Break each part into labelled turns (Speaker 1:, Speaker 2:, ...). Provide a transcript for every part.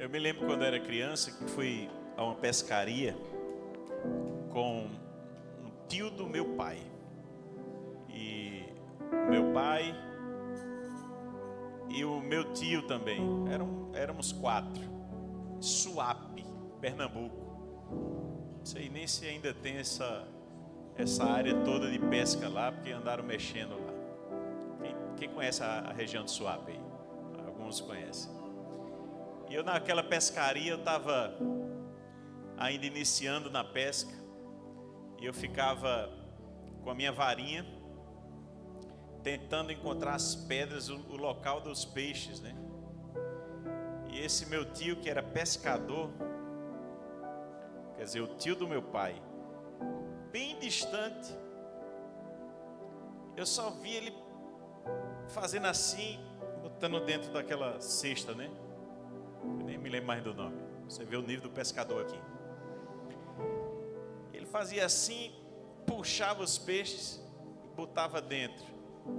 Speaker 1: Eu me lembro quando era criança que fui a uma pescaria com um tio do meu pai. E meu pai e o meu tio também. Éramos 4. Suape, Pernambuco. Não sei nem se ainda tem essa área toda de pesca lá, porque andaram mexendo lá. Quem conhece a região de Suape aí? Alguns conhecem. E eu naquela pescaria, eu estava ainda iniciando na pesca. E eu ficava com a minha varinha, tentando encontrar as pedras, o local dos peixes, né? E esse meu tio, que era pescador, quer dizer, o tio do meu pai, bem distante, eu só vi ele fazendo assim, botando dentro daquela cesta, né? Eu nem me lembro mais do nome. Você vê o nível do pescador aqui. Ele fazia assim, puxava os peixes e botava dentro.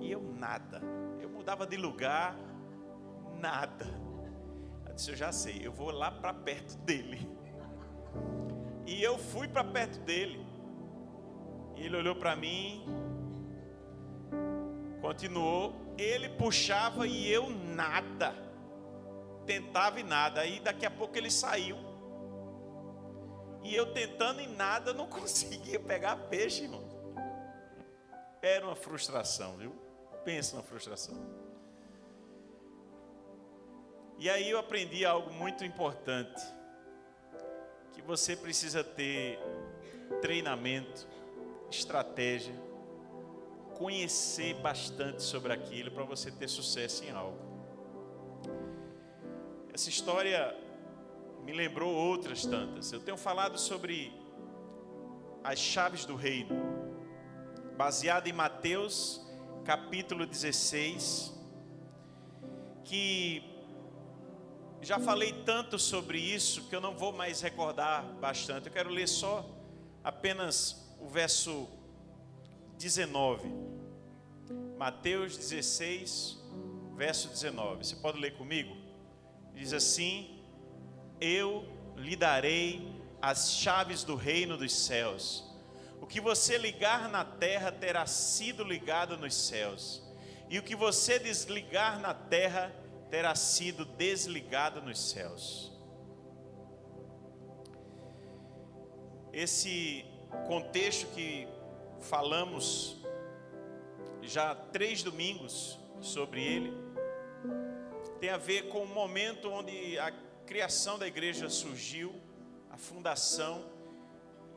Speaker 1: E eu nada. Eu mudava de lugar, nada. Eu disse, eu já sei, eu vou lá para perto dele. E eu fui para perto dele. E ele olhou para mim, continuou, ele puxava e eu nada. Tentava e nada, aí daqui a pouco ele saiu. E eu tentando e nada, não conseguia pegar peixe, irmão. Era uma frustração, viu? Pensa na frustração. E aí eu aprendi algo muito importante. Que você precisa ter treinamento, estratégia, conhecer bastante sobre aquilo para você ter sucesso em algo. Essa história me lembrou outras tantas. Eu tenho falado sobre as chaves do reino, baseado em Mateus capítulo 16, que já falei tanto sobre isso que eu não vou mais recordar bastante. Eu quero ler só apenas o verso 19. Mateus 16, verso 19. Você pode ler comigo? Diz assim: eu lhe darei as chaves do reino dos céus. O que você ligar na terra terá sido ligado nos céus, e o que você desligar na terra terá sido desligado nos céus. Esse contexto que falamos já 3 domingos sobre ele, tem a ver com o momento onde a criação da igreja surgiu, a fundação,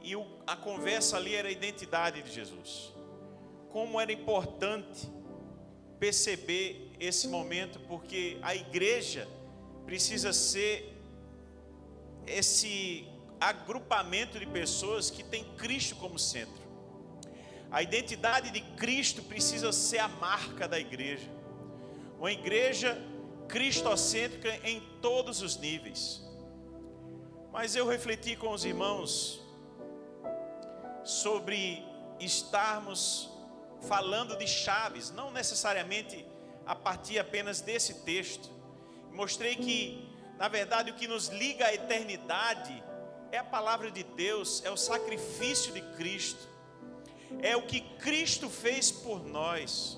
Speaker 1: e a conversa ali era a identidade de Jesus. Como era importante perceber esse momento, porque a igreja precisa ser esse agrupamento de pessoas que tem Cristo como centro. A identidade de Cristo precisa ser a marca da igreja. Uma igreja cristocêntrica em todos os níveis. Mas eu refleti com os irmãos sobre estarmos falando de chaves, não necessariamente a partir apenas desse texto. Mostrei que, na verdade, o que nos liga à eternidade é a palavra de Deus, é o sacrifício de Cristo, é o que Cristo fez por nós.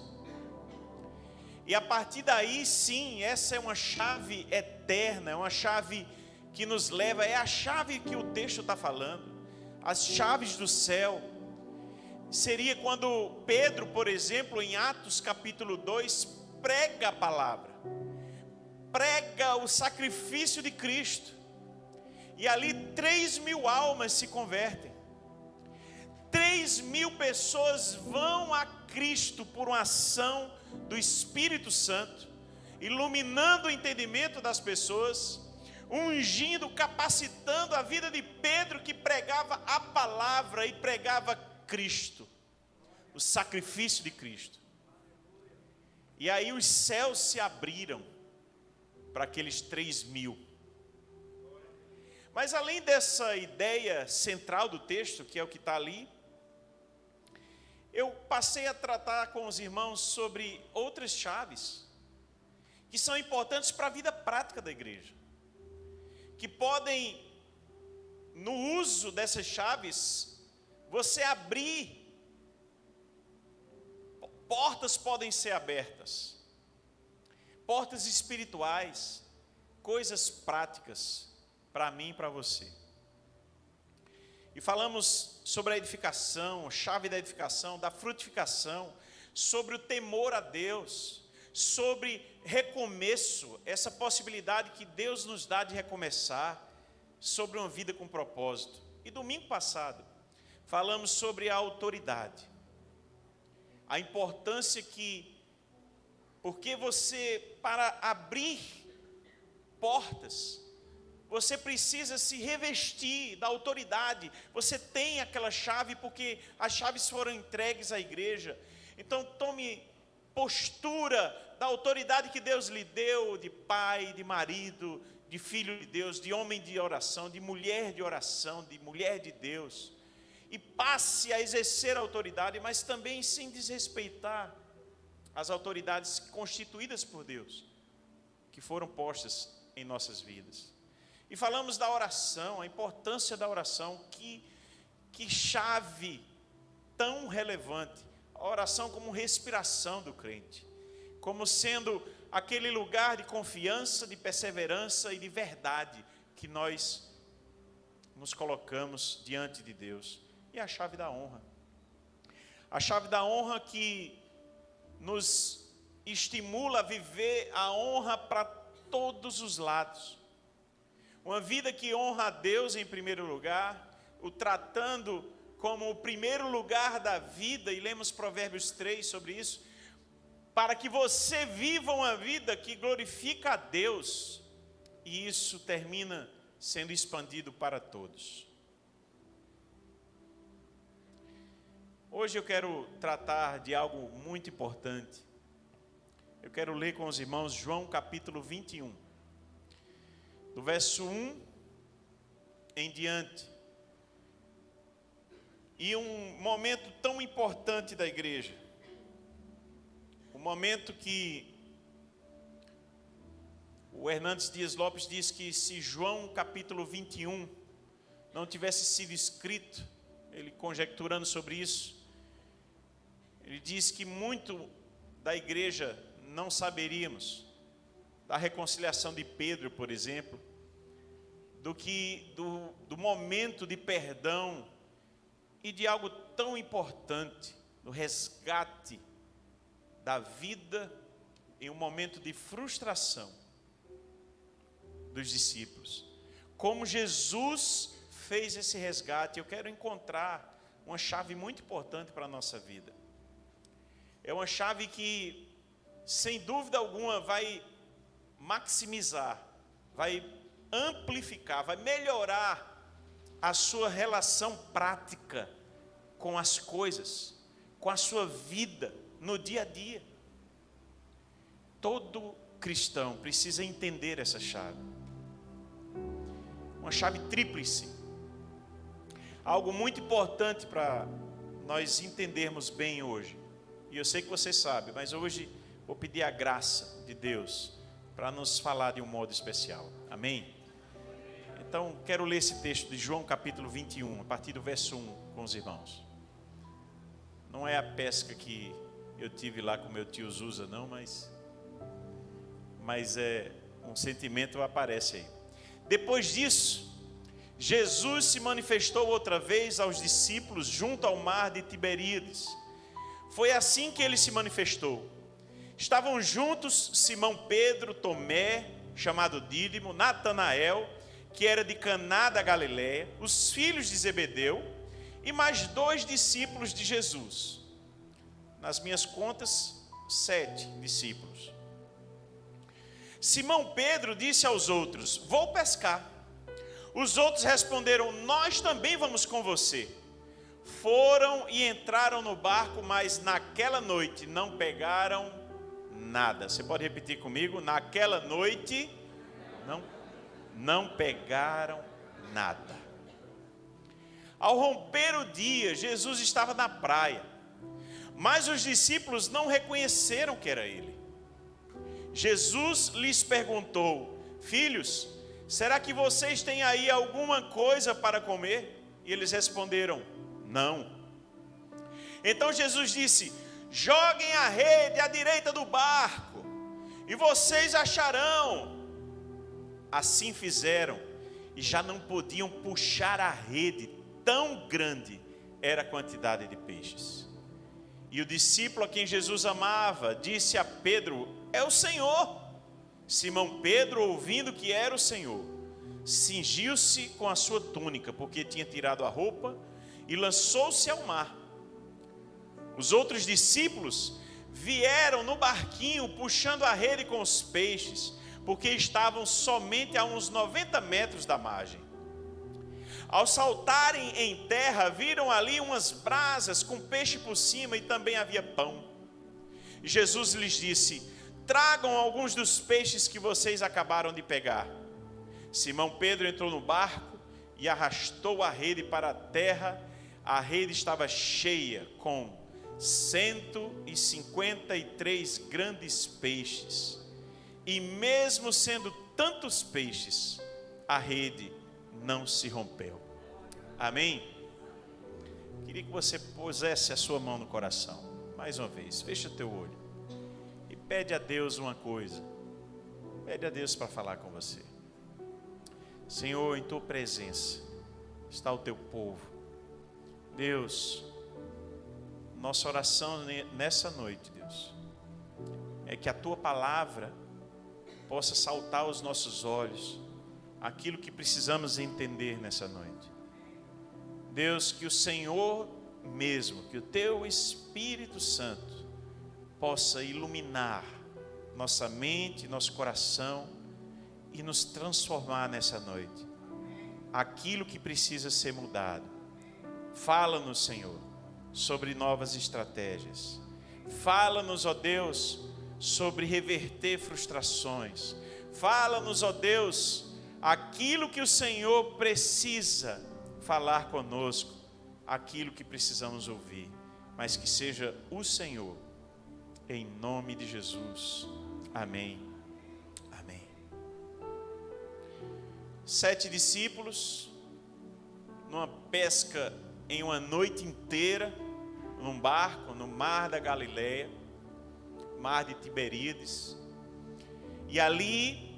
Speaker 1: E a partir daí, sim, essa é uma chave eterna, é uma chave que nos leva, é a chave que o texto está falando, as chaves do céu. Seria quando Pedro, por exemplo, em Atos capítulo 2, prega a palavra, prega o sacrifício de Cristo, e ali 3.000 almas se convertem, 3.000 pessoas vão a Cristo por uma ação do Espírito Santo, iluminando o entendimento das pessoas, ungindo, capacitando a vida de Pedro, que pregava a palavra e pregava Cristo, o sacrifício de Cristo. E aí os céus se abriram para aqueles 3.000. Mas além dessa ideia central do texto, que é o que está ali, eu passei a tratar com os irmãos sobre outras chaves que são importantes para a vida prática da igreja. que podem, no uso dessas chaves, você abrir, portas podem ser abertas, portas espirituais, coisas práticas para mim e para você. E falamos sobre a edificação, chave da edificação, da frutificação, sobre o temor a Deus, sobre recomeço, essa possibilidade que Deus nos dá de recomeçar, sobre uma vida com propósito. E domingo passado, falamos sobre a autoridade, a importância que, porque você, para abrir portas, você precisa se revestir da autoridade. Você tem aquela chave porque as chaves foram entregues à igreja. Então tome postura da autoridade que Deus lhe deu, de pai, de marido, de filho de Deus, de homem de oração, de mulher de Deus. E passe a exercer a autoridade, mas também sem desrespeitar as autoridades constituídas por Deus, que foram postas em nossas vidas. E falamos da oração, a importância da oração, que chave tão relevante. A oração como respiração do crente, como sendo aquele lugar de confiança, de perseverança e de verdade que nós nos colocamos diante de Deus. E a chave da honra. A chave da honra que nos estimula a viver a honra para todos os lados. Uma vida que honra a Deus em primeiro lugar, o tratando como o primeiro lugar da vida, e lemos Provérbios 3 sobre isso, para que você viva uma vida que glorifica a Deus, e isso termina sendo expandido para todos. Hoje eu quero tratar de algo muito importante. Eu quero ler com os irmãos João capítulo 21, do verso 1 em diante. E um momento tão importante da igreja, um momento que o Hernandes Dias Lopes diz que se João capítulo 21 não tivesse sido escrito, ele conjecturando sobre isso, ele diz que muito da igreja não saberíamos da reconciliação de Pedro, por exemplo, do momento de perdão e de algo tão importante, do resgate da vida em um momento de frustração dos discípulos. Como Jesus fez esse resgate, eu quero encontrar uma chave muito importante para a nossa vida. É uma chave que, sem dúvida alguma, vai maximizar, vai amplificar, vai melhorar a sua relação prática com as coisas, com a sua vida no dia a dia. Todo cristão precisa entender essa chave. Uma chave tríplice. Algo muito importante para nós entendermos bem hoje. E eu sei que você sabe, mas hoje vou pedir a graça de Deus para nos falar de um modo especial. Amém? Então, quero ler esse texto de João capítulo 21, a partir do verso 1, com os irmãos. Não é a pesca que eu tive lá com meu tio Zusa, não, mas é um sentimento aparece aí. Depois disso, Jesus se manifestou outra vez aos discípulos junto ao mar de Tiberíades. Foi assim que ele se manifestou. Estavam juntos Simão Pedro, Tomé, chamado Dídimo, Natanael, que era de Caná da Galileia, os filhos de Zebedeu e mais 2 discípulos de Jesus. Nas minhas contas, 7 discípulos. Simão Pedro disse aos outros: vou pescar. Os outros responderam: nós também vamos com você. Foram e entraram no barco, mas naquela noite não pegaram nada. Você pode repetir comigo? Naquela noite não pegaram nada. Ao romper o dia, Jesus estava na praia, mas os discípulos não reconheceram que era ele. Jesus lhes perguntou: filhos, será que vocês têm aí alguma coisa para comer? E eles responderam: não. Então Jesus disse: joguem a rede à direita do barco, e vocês acharão. Assim fizeram, e já não podiam puxar a rede, tão grande era a quantidade de peixes. E o discípulo a quem Jesus amava disse a Pedro: é o Senhor. Simão Pedro, ouvindo que era o Senhor, cingiu-se com a sua túnica, porque tinha tirado a roupa, e lançou-se ao mar. Os outros discípulos vieram no barquinho puxando a rede com os peixes, porque estavam somente a uns 90 metros da margem. Ao saltarem em terra, viram ali umas brasas com peixe por cima e também havia pão. E Jesus lhes disse: tragam alguns dos peixes que vocês acabaram de pegar. Simão Pedro entrou no barco e arrastou a rede para a terra. A rede estava cheia com 153 grandes peixes. E mesmo sendo tantos peixes, a rede não se rompeu. Amém? Queria que você pusesse a sua mão no coração. Mais uma vez, fecha o teu olho e pede a Deus uma coisa. Pede a Deus para falar com você. Senhor, em tua presença está o teu povo. Deus, nossa oração nessa noite, Deus, é que a tua palavra possa saltar aos nossos olhos aquilo que precisamos entender nessa noite. Deus, que o Senhor mesmo, que o teu Espírito Santo possa iluminar nossa mente, nosso coração e nos transformar nessa noite. Aquilo que precisa ser mudado. Fala-nos, Senhor, sobre novas estratégias. Fala-nos, ó Deus, sobre reverter frustrações. Fala-nos, ó Deus, aquilo que o Senhor precisa falar conosco, aquilo que precisamos ouvir, mas que seja o Senhor, em nome de Jesus. Amém. Amém. 7 discípulos, numa pesca em uma noite inteira, num barco, no mar da Galileia, mar de Tiberíades, e ali,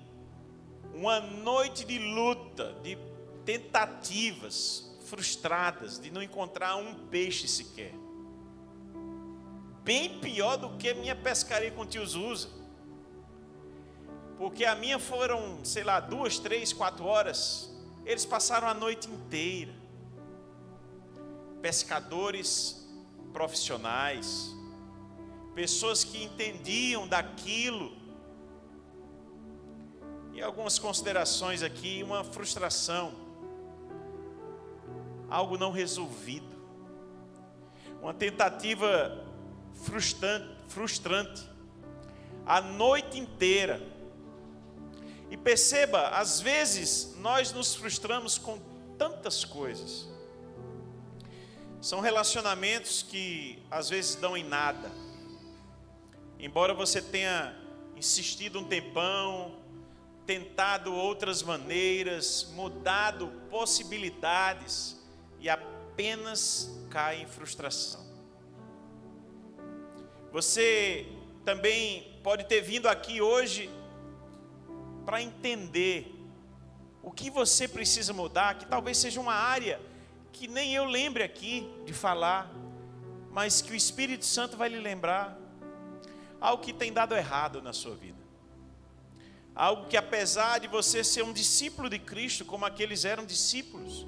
Speaker 1: uma noite de luta, de tentativas frustradas, de não encontrar um peixe sequer. Bem pior do que minha pescaria com o tio Zusa. Porque a minha foram, 2, 3, 4 horas. Eles passaram a noite inteira. Pescadores profissionais, pessoas que entendiam daquilo. E algumas considerações aqui, uma frustração, algo não resolvido, uma tentativa frustrante, a noite inteira. E perceba, às vezes nós nos frustramos com tantas coisas. São relacionamentos que às vezes dão em nada. Embora você tenha insistido um tempão, tentado outras maneiras, mudado possibilidades, e apenas cai em frustração. Você também pode ter vindo aqui hoje para entender o que você precisa mudar, que talvez seja uma área que nem eu lembre aqui de falar, mas que o Espírito Santo vai lhe lembrar. Algo que tem dado errado na sua vida. Algo que, apesar de você ser um discípulo de Cristo, como aqueles eram discípulos,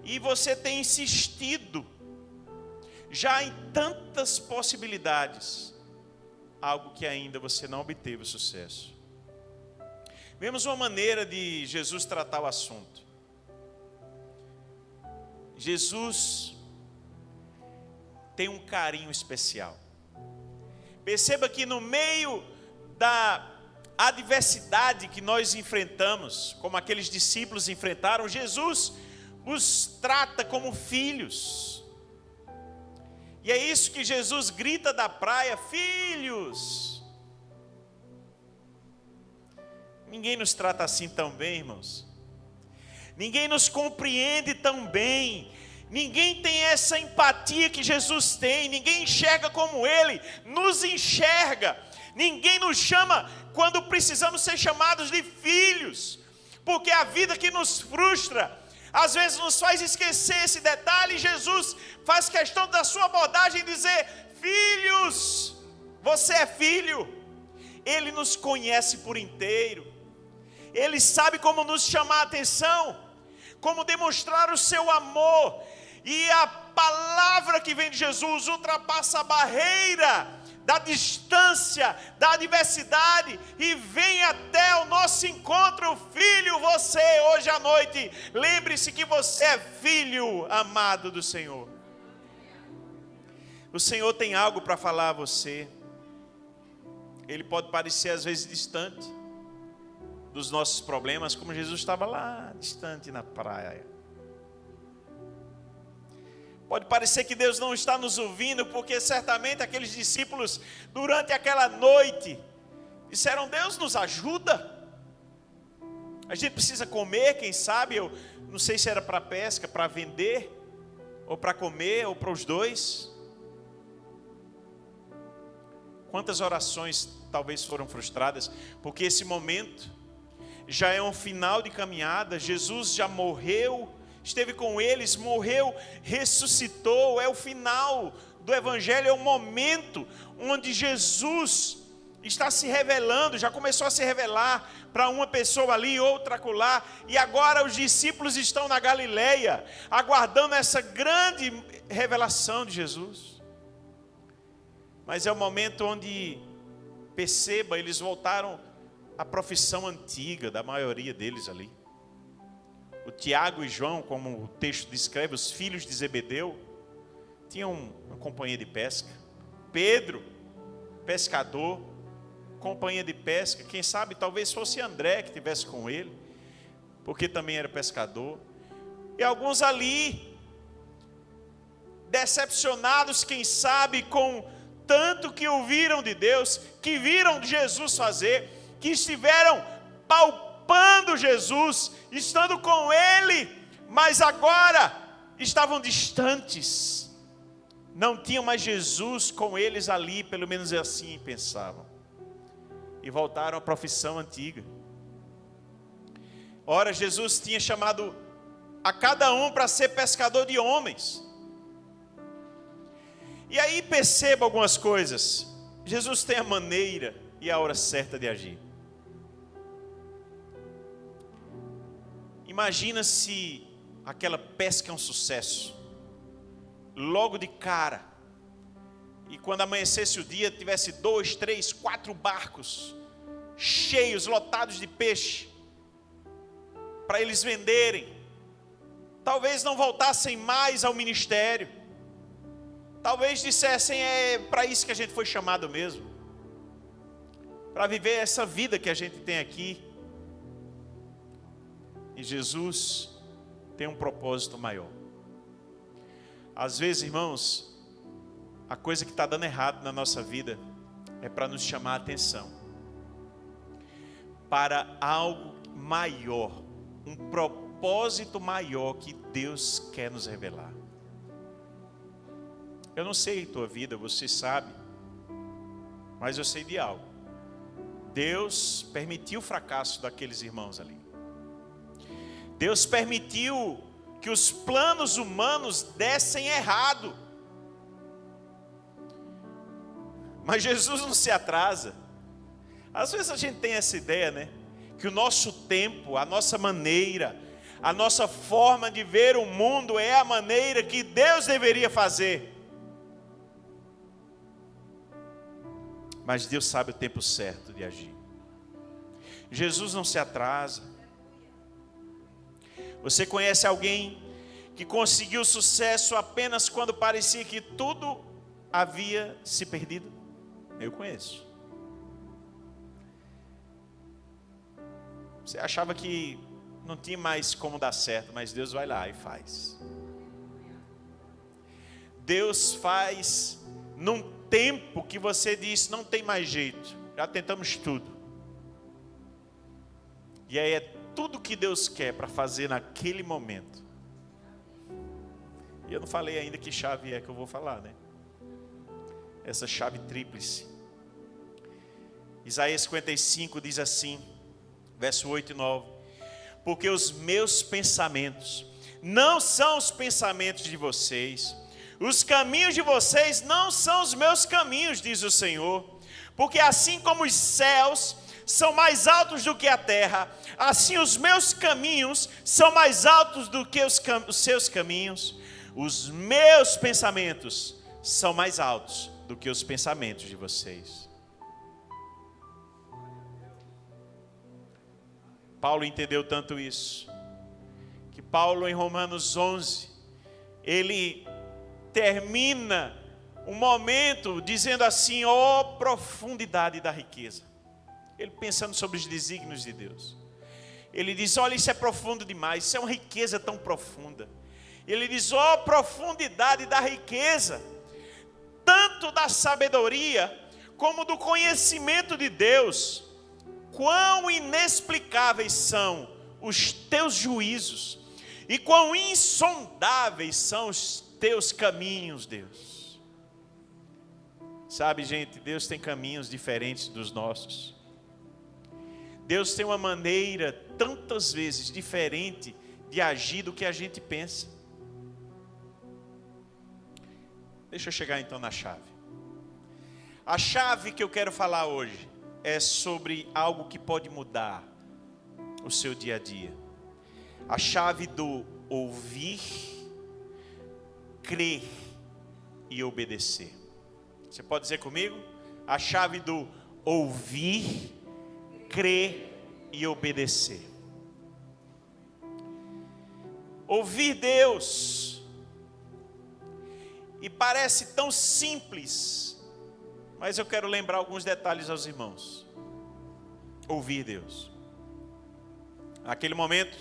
Speaker 1: e você tem insistido já em tantas possibilidades, algo que ainda você não obteve sucesso. Vemos uma maneira de Jesus tratar o assunto. Jesus tem um carinho especial. Perceba que no meio da adversidade que nós enfrentamos, como aqueles discípulos enfrentaram, Jesus os trata como filhos. E é isso que Jesus grita da praia: filhos. Ninguém nos trata assim tão bem, irmãos. Ninguém nos compreende tão bem. Ninguém tem essa empatia que Jesus tem. Ninguém enxerga como Ele nos enxerga. Ninguém nos chama quando precisamos ser chamados de filhos. Porque a vida que nos frustra, às vezes nos faz esquecer esse detalhe. Jesus faz questão da sua abordagem dizer: filhos, você é filho. Ele nos conhece por inteiro. Ele sabe como nos chamar a atenção, como demonstrar o seu amor. E a palavra que vem de Jesus ultrapassa a barreira da distância, da adversidade, e vem até o nosso encontro. Filho, você hoje à noite, lembre-se que você é filho amado do Senhor. O Senhor tem algo para falar a você. Ele pode parecer às vezes distante dos nossos problemas, como Jesus estava lá, distante na praia. Pode parecer que Deus não está nos ouvindo, porque certamente aqueles discípulos, durante aquela noite, disseram: Deus, nos ajuda. A gente precisa comer, quem sabe, eu não sei se era para pesca, para vender, ou para comer, ou para os dois. Quantas orações talvez foram frustradas, porque esse momento já é um final de caminhada. Jesus já morreu, esteve com eles, morreu, ressuscitou. É o final do Evangelho, é o momento onde Jesus está se revelando, já começou a se revelar para uma pessoa ali, outra acolá, e agora os discípulos estão na Galileia, aguardando essa grande revelação de Jesus. Mas é o momento onde, perceba, eles voltaram à profissão antiga da maioria deles ali. O Tiago e João, como o texto descreve, os filhos de Zebedeu, tinham uma companhia de pesca. Pedro, pescador, companhia de pesca. Quem sabe talvez fosse André que estivesse com ele, porque também era pescador. E alguns ali, decepcionados, quem sabe, com tanto que ouviram de Deus, que viram Jesus fazer, que estiveram palpando Jesus, estando com Ele, mas agora estavam distantes, não tinham mais Jesus com eles ali, pelo menos assim pensavam, e voltaram à profissão antiga. Ora, Jesus tinha chamado a cada um para ser pescador de homens. E aí perceba algumas coisas. Jesus tem a maneira e a hora certa de agir. Imagina se aquela pesca é um sucesso, logo de cara, e quando amanhecesse o dia, tivesse 2, 3, 4 barcos, cheios, lotados de peixe, para eles venderem. Talvez não voltassem mais ao ministério, talvez dissessem: é para isso que a gente foi chamado mesmo, para viver essa vida que a gente tem aqui. E Jesus tem um propósito maior. Às vezes, irmãos, a coisa que está dando errado na nossa vida é para nos chamar a atenção para algo maior, um propósito maior que Deus quer nos revelar. Eu não sei a tua vida, você sabe, mas eu sei de algo. Deus permitiu o fracasso daqueles irmãos ali. Deus permitiu que os planos humanos dessem errado. Mas Jesus não se atrasa. Às vezes a gente tem essa ideia, né? Que o nosso tempo, a nossa maneira, a nossa forma de ver o mundo é a maneira que Deus deveria fazer. Mas Deus sabe o tempo certo de agir. Jesus não se atrasa. Você conhece alguém que conseguiu sucesso apenas quando parecia que tudo havia se perdido? Eu conheço. Você achava que não tinha mais como dar certo, mas Deus vai lá e faz. Deus faz num tempo que você diz: não tem mais jeito, já tentamos tudo. E aí é tudo que Deus quer para fazer naquele momento. E eu não falei ainda que chave é que eu vou falar, né? Essa chave tríplice. Isaías 55 diz assim, verso 8 e 9: porque os meus pensamentos não são os pensamentos de vocês, os caminhos de vocês não são os meus caminhos, diz o Senhor. Porque assim como os céus são mais altos do que a terra, assim os meus caminhos são mais altos do que os seus caminhos. Os meus pensamentos são mais altos do que os pensamentos de vocês. Paulo entendeu tanto isso, que Paulo em Romanos 11, ele termina um momento dizendo assim: ó profundidade da riqueza. Ele pensando sobre os desígnios de Deus. Ele diz: olha, isso é profundo demais, isso é uma riqueza tão profunda. Ele diz: ó profundidade da riqueza, tanto da sabedoria como do conhecimento de Deus. Quão inexplicáveis são os teus juízos e quão insondáveis são os teus caminhos, Deus. Sabe, gente, Deus tem caminhos diferentes dos nossos. Deus tem uma maneira, tantas vezes, diferente de agir do que a gente pensa. Deixa eu chegar então na chave. A chave que eu quero falar hoje é sobre algo que pode mudar o seu dia a dia. A chave do ouvir, crer e obedecer. Você pode dizer comigo? A chave do ouvir, crer e obedecer. Ouvir Deus. E parece tão simples, mas eu quero lembrar alguns detalhes aos irmãos. Ouvir Deus. Naquele momento,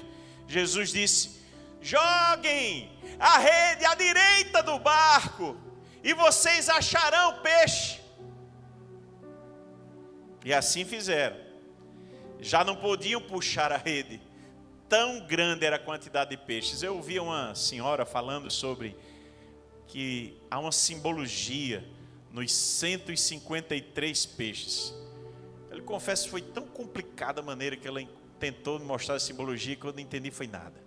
Speaker 1: Jesus disse: joguem a rede à direita do barco e vocês acharão peixe. E assim fizeram. Já não podiam puxar a rede, tão grande era a quantidade de peixes. Eu ouvi uma senhora falando sobre que há uma simbologia nos 153 peixes. Eu confesso que foi tão complicada a maneira que ela tentou me mostrar a simbologia que eu não entendi foi nada.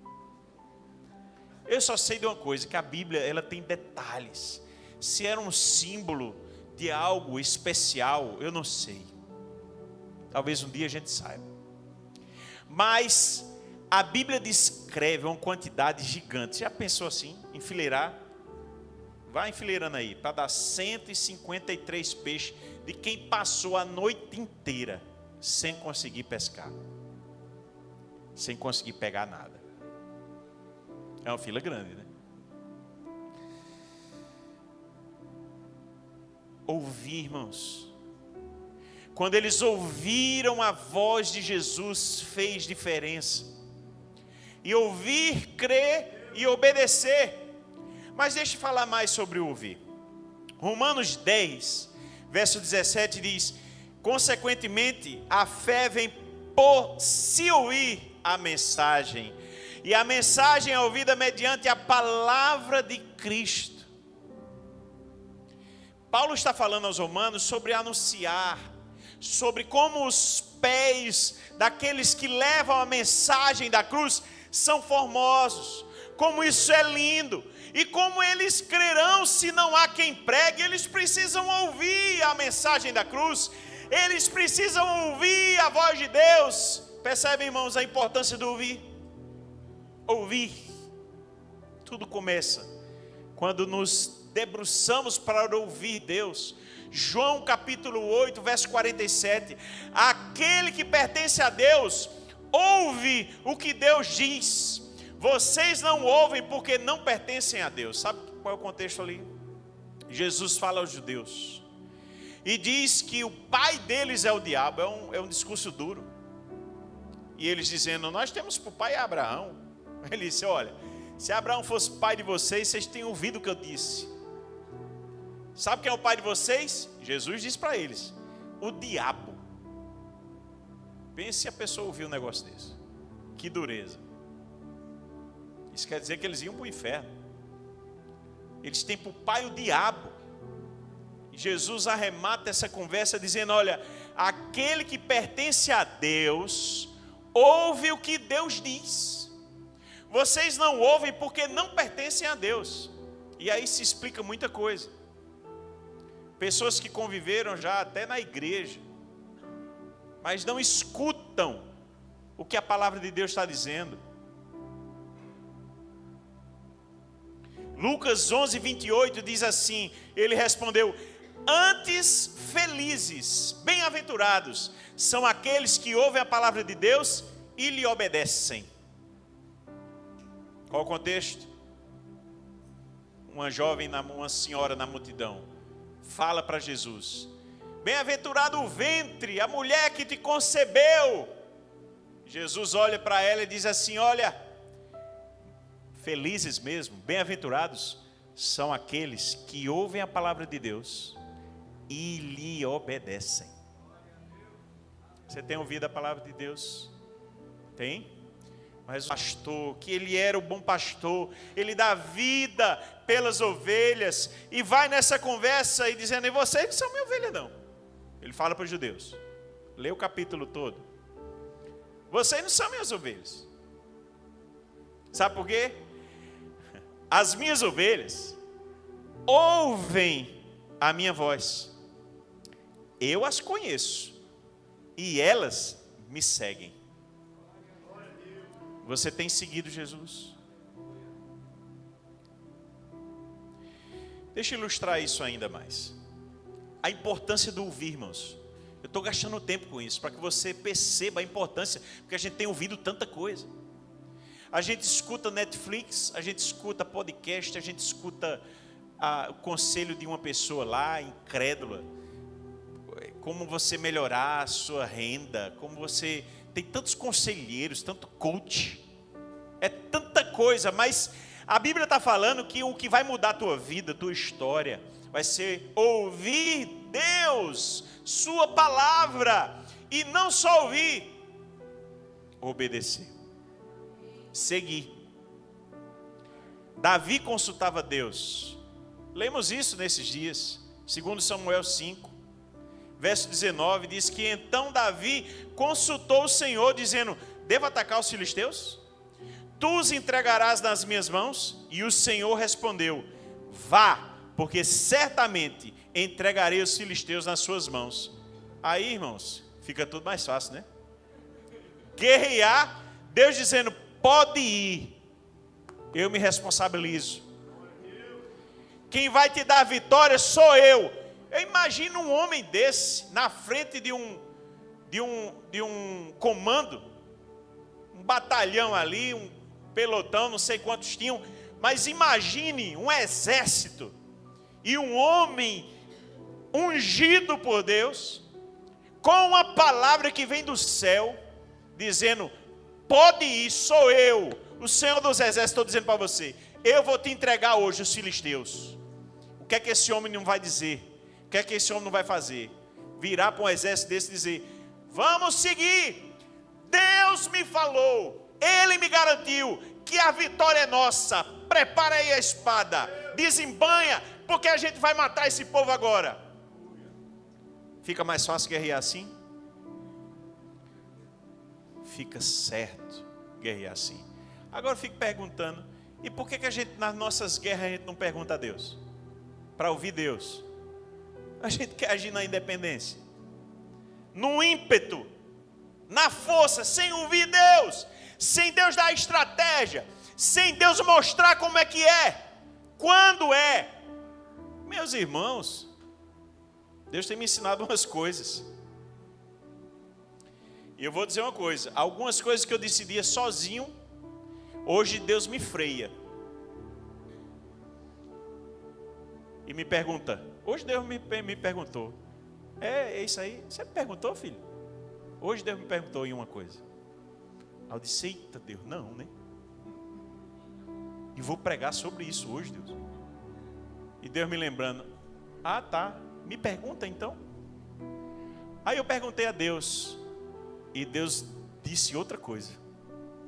Speaker 1: Eu só sei de uma coisa, que a Bíblia ela tem detalhes. Se era um símbolo de algo especial, eu não sei. Talvez um dia a gente saiba. Mas a Bíblia descreve uma quantidade gigante. Já pensou assim, enfileirar? Vai enfileirando aí, para dar 153 peixes de quem passou a noite inteira sem conseguir pescar. Sem conseguir pegar nada. É uma fila grande, né? Ouvir, irmãos. Quando eles ouviram a voz de Jesus, fez diferença. E ouvir, crer e obedecer. Mas deixa eu falar mais sobre o ouvir. Romanos 10, verso 17 diz: consequentemente, a fé vem por se ouvir a mensagem. E a mensagem é ouvida mediante a palavra de Cristo. Paulo está falando aos romanos sobre anunciar, sobre como os pés daqueles que levam a mensagem da cruz são formosos, como isso é lindo, e como eles crerão se não há quem pregue. Eles precisam ouvir a mensagem da cruz, eles precisam ouvir a voz de Deus. Percebem, irmãos, a importância do ouvir? Ouvir. Tudo começa quando nos debruçamos para ouvir Deus. João capítulo 8, verso 47. Aquele que pertence a Deus, ouve o que Deus diz. Vocês não ouvem porque não pertencem a Deus. Sabe qual é o contexto ali? Jesus fala aos judeus e diz que o pai deles é o diabo. É um discurso duro. E eles dizendo: nós temos por pai Abraão. Ele disse: olha, se Abraão fosse pai de vocês, vocês têm ouvido o que eu disse. Sabe quem é o pai de vocês? Jesus disse para eles: o diabo. Pense se a pessoa ouviu um negócio desse. Que dureza. Isso quer dizer que eles iam para o inferno. Eles têm para o pai o diabo. E Jesus arremata essa conversa dizendo: olha, aquele que pertence a Deus, ouve o que Deus diz. Vocês não ouvem porque não pertencem a Deus. E aí se explica muita coisa. Pessoas que conviveram já até na igreja, mas não escutam o que a palavra de Deus está dizendo. Lucas 11, 28 diz assim: ele respondeu: antes felizes, bem-aventurados, são aqueles que ouvem a palavra de Deus e lhe obedecem. Qual o contexto? Uma senhora na multidão fala para Jesus: bem-aventurado o ventre, a mulher que te concebeu. Jesus olha para ela e diz assim: olha, felizes mesmo, bem-aventurados são aqueles que ouvem a palavra de Deus e lhe obedecem. Você tem ouvido a palavra de Deus? Tem? Mas o pastor, que ele era o bom pastor, ele dá vida pelas ovelhas, e vai nessa conversa e dizendo: e vocês não são minha ovelha não. Ele fala para os judeus, lê o capítulo todo: vocês não são minhas ovelhas. Sabe por quê? As minhas ovelhas ouvem a minha voz, eu as conheço e elas me seguem. Você tem seguido Jesus? Deixa eu ilustrar isso ainda mais. A importância do ouvir, irmãos. Eu estou gastando tempo com isso, para que você perceba a importância, porque a gente tem ouvido tanta coisa. A gente escuta Netflix, a gente escuta podcast, a gente escuta o conselho de uma pessoa lá, incrédula. Como você melhorar a sua renda, como você... Tem tantos conselheiros, tanto coach. É tanta coisa, mas a Bíblia está falando que o que vai mudar a tua vida, a tua história, vai ser ouvir Deus, sua palavra, e não só ouvir, obedecer, seguir. Davi consultava Deus. Lemos isso nesses dias, 2 Samuel 5. Verso 19 diz que então Davi consultou o Senhor, dizendo: devo atacar os filisteus? Tu os entregarás nas minhas mãos? E o Senhor respondeu: vá, porque certamente entregarei os filisteus nas suas mãos. Aí, irmãos, fica tudo mais fácil, né? Guerrear, Deus dizendo: pode ir, eu me responsabilizo. Quem vai te dar a vitória sou eu. Eu imagino um homem desse na frente de um comando, um batalhão ali, um pelotão, não sei quantos tinham, mas imagine um exército e um homem ungido por Deus, com a palavra que vem do céu, dizendo: pode ir, sou eu, o Senhor dos Exércitos, estou dizendo para você, eu vou te entregar hoje os filisteus. O que é que esse homem não vai dizer? O que é que esse homem não vai fazer? Virar para um exército desse e dizer: vamos seguir, Deus me falou, Ele me garantiu que a vitória é nossa, prepara aí a espada, desembanha, porque a gente vai matar esse povo agora. Fica mais fácil guerrear assim? Fica certo guerrear assim. Agora eu fico perguntando: e por que a gente, nas nossas guerras, a gente não pergunta a Deus? Para ouvir Deus. A gente quer agir na independência, no ímpeto, na força, sem ouvir Deus, sem Deus dar estratégia, sem Deus mostrar como é que é, quando é. Meus irmãos, Deus tem me ensinado umas coisas. E eu vou dizer uma coisa: algumas coisas que eu decidia sozinho, hoje Deus me freia. E me pergunta. Hoje Deus me perguntou: é isso aí? Você me perguntou, filho? Hoje Deus me perguntou em uma coisa. Aí eu disse: eita Deus, não, né? E vou pregar sobre isso hoje, Deus. E Deus me lembrando: ah, tá, me pergunta então. Aí eu perguntei a Deus: E Deus disse outra coisa.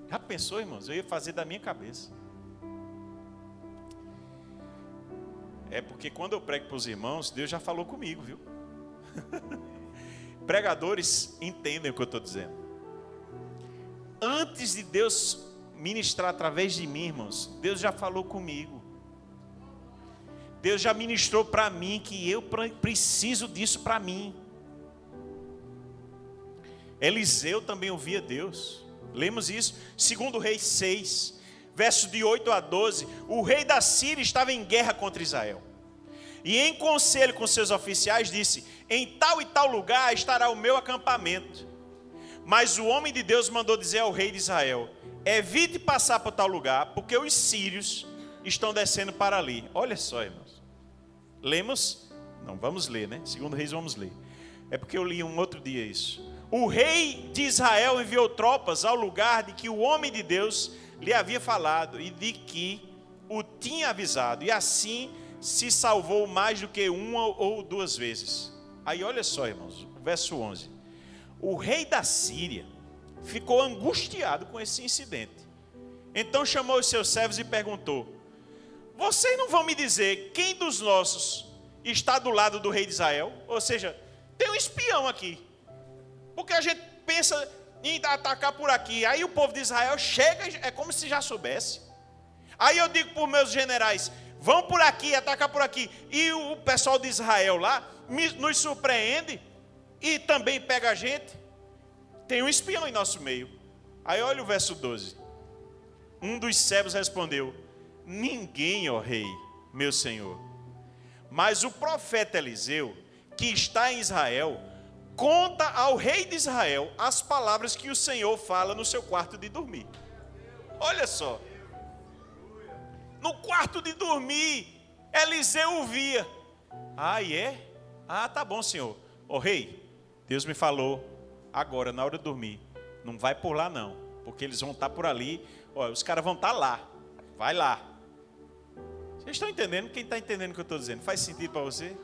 Speaker 1: Já pensou, irmãos? Eu ia fazer da minha cabeça. É porque quando eu prego para os irmãos, Deus já falou comigo, viu? Pregadores entendem o que eu estou dizendo. Antes de Deus ministrar através de mim, irmãos, Deus já falou comigo. Deus já ministrou para mim que eu preciso disso para mim. Eliseu também ouvia Deus. Lemos isso, 2 Reis 6, versos de 8 a 12. O rei da Síria estava em guerra contra Israel. E em conselho com seus oficiais disse: em tal e tal lugar estará o meu acampamento. Mas o homem de Deus mandou dizer ao rei de Israel: evite passar por tal lugar, porque os sírios estão descendo para ali. Olha só, irmãos. Lemos? Não, vamos ler, né? 2 Reis vamos ler. É porque eu li um outro dia isso. O rei de Israel enviou tropas ao lugar de que o homem de Deus lhe havia falado e de que o tinha avisado. E assim se salvou mais do que uma ou duas vezes. Aí olha só, irmãos, verso 11. O rei da Síria ficou angustiado com esse incidente. Então chamou os seus servos e perguntou: vocês não vão me dizer quem dos nossos está do lado do rei de Israel? Ou seja, tem um espião aqui. Porque a gente pensa em atacar por aqui. Aí o povo de Israel chega, é como se já soubesse. Aí eu digo para os meus generais: vão por aqui, atacar por aqui. E o pessoal de Israel lá nos surpreende e também pega a gente. Tem um espião em nosso meio. Aí olha o verso 12. Um dos servos respondeu: ninguém, ó rei, meu senhor. Mas o profeta Eliseu, que está em Israel, conta ao rei de Israel as palavras que o Senhor fala no seu quarto de dormir. Olha só. No quarto de dormir, Eliseu ouvia. Ah, é? Ah, tá bom, senhor. Ô rei, Deus me falou agora, na hora de dormir. Não vai por lá não, porque eles vão estar por ali. Ó, os caras vão estar lá. Vai lá. Vocês estão entendendo? Quem está entendendo o que eu estou dizendo? Faz sentido para você?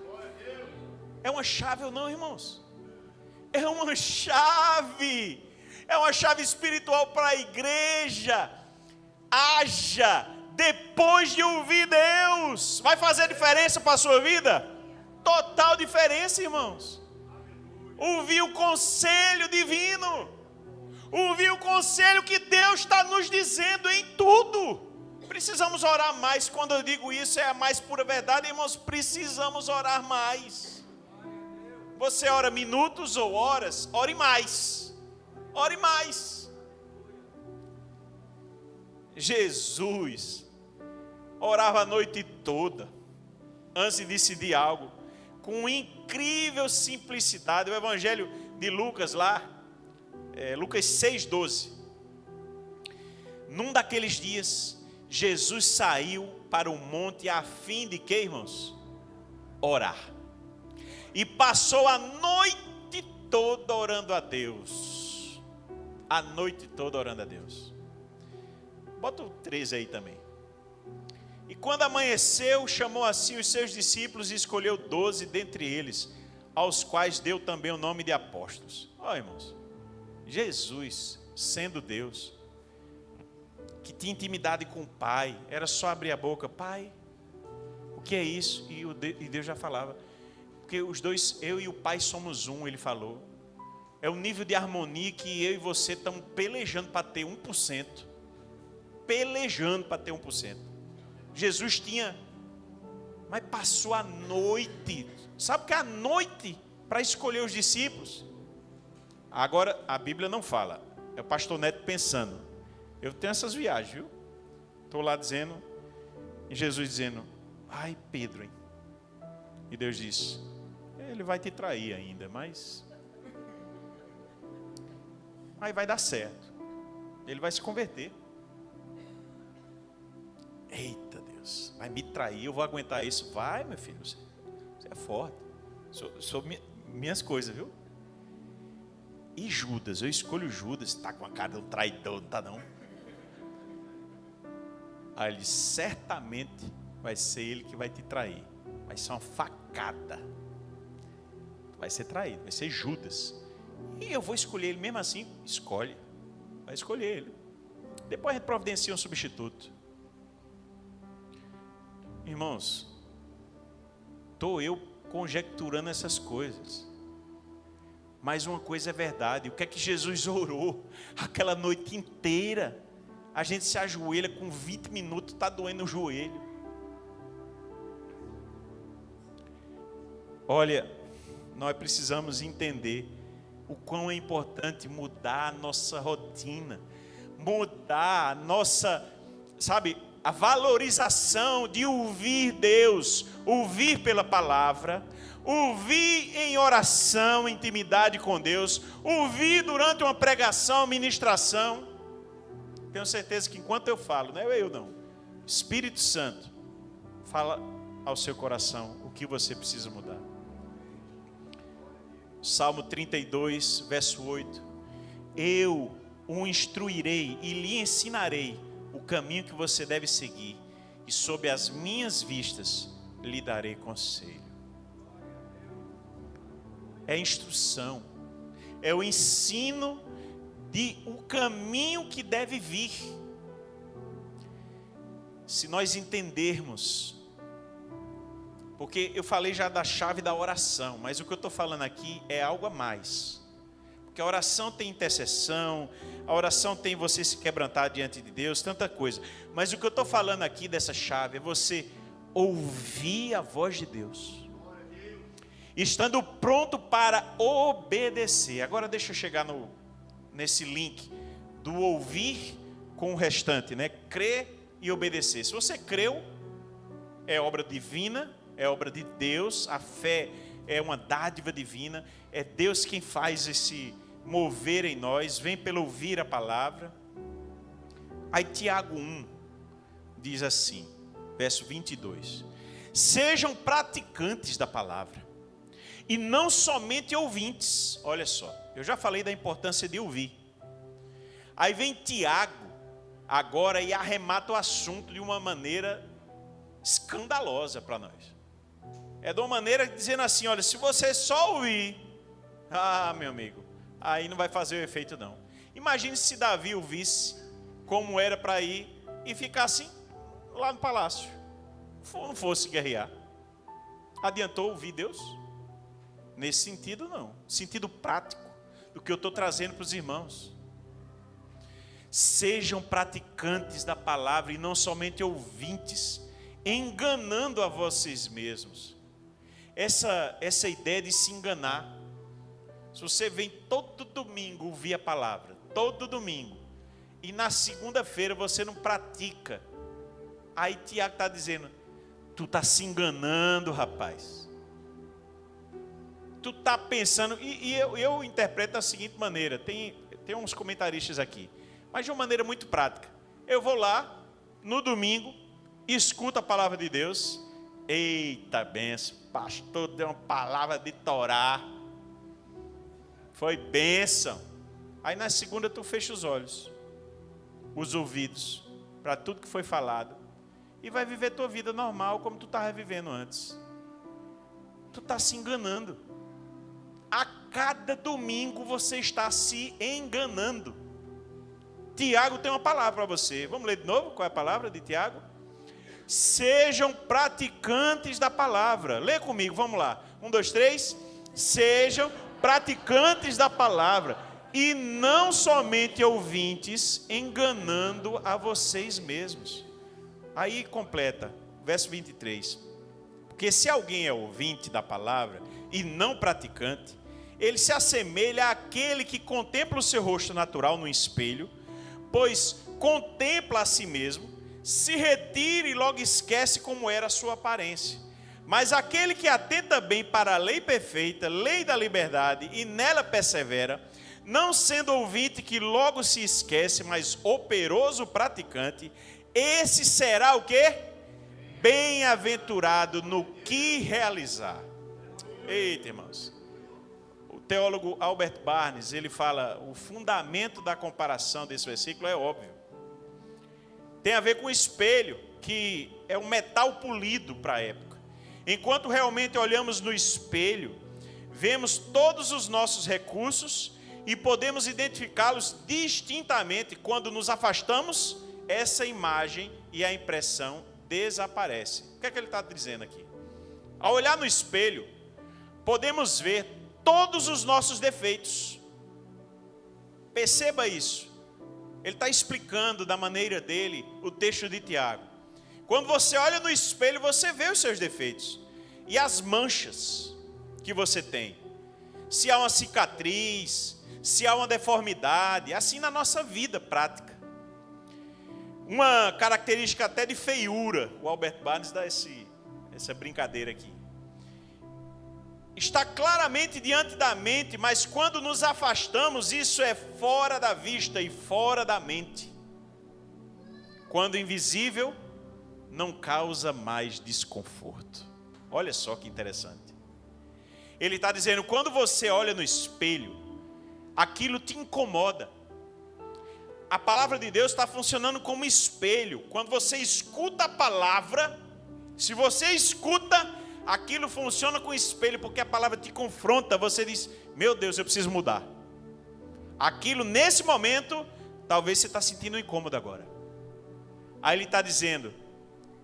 Speaker 1: É uma chave ou não, irmãos? É uma chave. É uma chave espiritual para a igreja. Haja depois de ouvir Deus. Vai fazer diferença para a sua vida? Total diferença, irmãos. Ouvir o conselho divino. Ouvir o conselho que Deus está nos dizendo em tudo. Precisamos orar mais. Quando eu digo isso, é a mais pura verdade, irmãos. Precisamos orar mais. Você ora minutos ou horas? Ore mais. Ore mais. Jesus orava a noite toda antes de decidir algo, com incrível simplicidade. O evangelho de Lucas lá, Lucas 6,12. Num daqueles dias, Jesus saiu para o monte a fim de quê, irmãos? Orar. E passou a noite toda orando a Deus. A noite toda orando a Deus. Bota o 13 aí também. E quando amanheceu, chamou assim os seus discípulos e escolheu 12 dentre eles, aos quais deu também o nome de apóstolos. Ó, irmãos, Jesus, sendo Deus, que tinha intimidade com o Pai, era só abrir a boca: Pai, o que é isso? E Deus já falava. Porque os dois, eu e o Pai somos um, ele falou. É o nível de harmonia que eu e você estamos pelejando para ter 1%. Pelejando para ter 1%. Jesus tinha, mas passou a noite. Sabe o que é a noite para escolher os discípulos? Agora, a Bíblia não fala. É o pastor Neto pensando. Eu tenho essas viagens, viu? Estou lá dizendo, e Jesus dizendo: ai, Pedro, hein? E Deus disse: ele vai te trair ainda, mas vai dar certo. Ele vai se converter. Eita Deus, vai me trair, eu vou aguentar isso? Vai, meu filho, você é forte. Sou minhas coisas, viu? E Judas, eu escolho Judas. Está com a cara de um traidor, não está não? Aí ele disse: certamente vai ser ele que vai te trair. Vai ser uma facada. Vai ser traído, vai ser Judas. E eu vou escolher ele mesmo assim? Escolhe. Vai escolher ele. Depois a gente providencia um substituto. Irmãos, estou eu conjecturando essas coisas. Mas uma coisa é verdade. O que é que Jesus orou aquela noite inteira? A gente se ajoelha com 20 minutos, está doendo o joelho. Olha, nós precisamos entender o quão é importante mudar a nossa rotina, mudar a nossa, sabe, a valorização de ouvir Deus, ouvir pela palavra, ouvir em oração, intimidade com Deus, ouvir durante uma pregação, ministração. Tenho certeza que enquanto eu falo, não é eu não, o Espírito Santo fala ao seu coração o que você precisa mudar. Salmo 32, verso 8. Eu o instruirei e lhe ensinarei o caminho que você deve seguir, e sob as minhas vistas lhe darei conselho. É instrução, é o ensino de o caminho que deve vir. Se nós entendermos, porque eu falei já da chave da oração, mas o que eu estou falando aqui é algo a mais. Porque a oração tem intercessão, a oração tem você se quebrantar diante de Deus, tanta coisa. Mas o que eu estou falando aqui dessa chave é você ouvir a voz de Deus, estando pronto para obedecer. Agora deixa eu chegar nesse link do ouvir com o restante, né? Crer e obedecer. Se você creu, é obra divina, é obra de Deus. A fé é uma dádiva divina, é Deus quem faz esse mover em nós, vem pelo ouvir a palavra. Aí Tiago 1 diz assim, verso 22: sejam praticantes da palavra e não somente ouvintes. Olha só, eu já falei da importância de ouvir. Aí vem Tiago agora e arremata o assunto de uma maneira escandalosa para nós. É de uma maneira dizendo assim, olha, se você só ouvir, meu amigo, aí não vai fazer o efeito não. Imagine se Davi ouvisse como era para ir e ficasse lá no palácio, não fosse guerrear. Adiantou ouvir Deus? Nesse sentido não, sentido prático do que eu estou trazendo para os irmãos. Sejam praticantes da palavra e não somente ouvintes, enganando a vocês mesmos. Essa ideia de se enganar. Se você vem todo domingo ouvir a palavra, todo domingo, e na segunda-feira você não pratica, aí Tiago está dizendo, tu está se enganando, rapaz. Tu está pensando, e eu interpreto da seguinte maneira, tem uns comentaristas aqui, mas de uma maneira muito prática. Eu vou lá, no domingo, escuto a palavra de Deus, eita benção, pastor deu uma palavra de Torá, foi bênção. Aí na segunda tu fecha os olhos, os ouvidos, para tudo que foi falado, e vai viver tua vida normal, como tu estava vivendo antes. Tu está se enganando. A cada domingo você está se enganando. Tiago tem uma palavra para você. Vamos ler de novo? Qual é a palavra de Tiago? Sejam praticantes da palavra. Lê comigo, vamos lá. 1, 2, 3. Sejam praticantes da palavra e não somente ouvintes, enganando a vocês mesmos. Aí completa, verso 23. Porque se alguém é ouvinte da palavra e não praticante, ele se assemelha àquele que contempla o seu rosto natural no espelho, pois contempla a si mesmo, se retira e logo esquece como era a sua aparência. Mas aquele que atenta bem para a lei perfeita, lei da liberdade, e nela persevera, não sendo ouvinte que logo se esquece, mas operoso praticante, esse será o quê? Bem-aventurado no que realizar. Eita, irmãos. O teólogo Albert Barnes, ele fala, o fundamento da comparação desse versículo é óbvio. Tem a ver com o espelho, que é um metal polido para a época. Enquanto realmente olhamos no espelho, vemos todos os nossos recursos e podemos identificá-los distintamente. Quando nos afastamos, essa imagem e a impressão desaparece. O que é que ele está dizendo aqui? Ao olhar no espelho, podemos ver todos os nossos defeitos. Perceba isso. Ele está explicando da maneira dele o texto de Tiago. Quando você olha no espelho, você vê os seus defeitos e as manchas que você tem. Se há uma cicatriz, se há uma deformidade, assim na nossa vida prática. Uma característica até de feiura, o Albert Barnes dá essa brincadeira aqui. Está claramente diante da mente, mas quando nos afastamos, isso é fora da vista e fora da mente. Quando invisível, não causa mais desconforto. Olha só que interessante. Ele está dizendo, quando você olha no espelho, aquilo te incomoda. A palavra de Deus está funcionando como espelho. Quando você escuta a palavra, se você escuta, aquilo funciona com espelho, porque a palavra te confronta. Você diz, meu Deus, eu preciso mudar. Aquilo, nesse momento, talvez você está sentindo um incômodo agora. Aí ele está dizendo,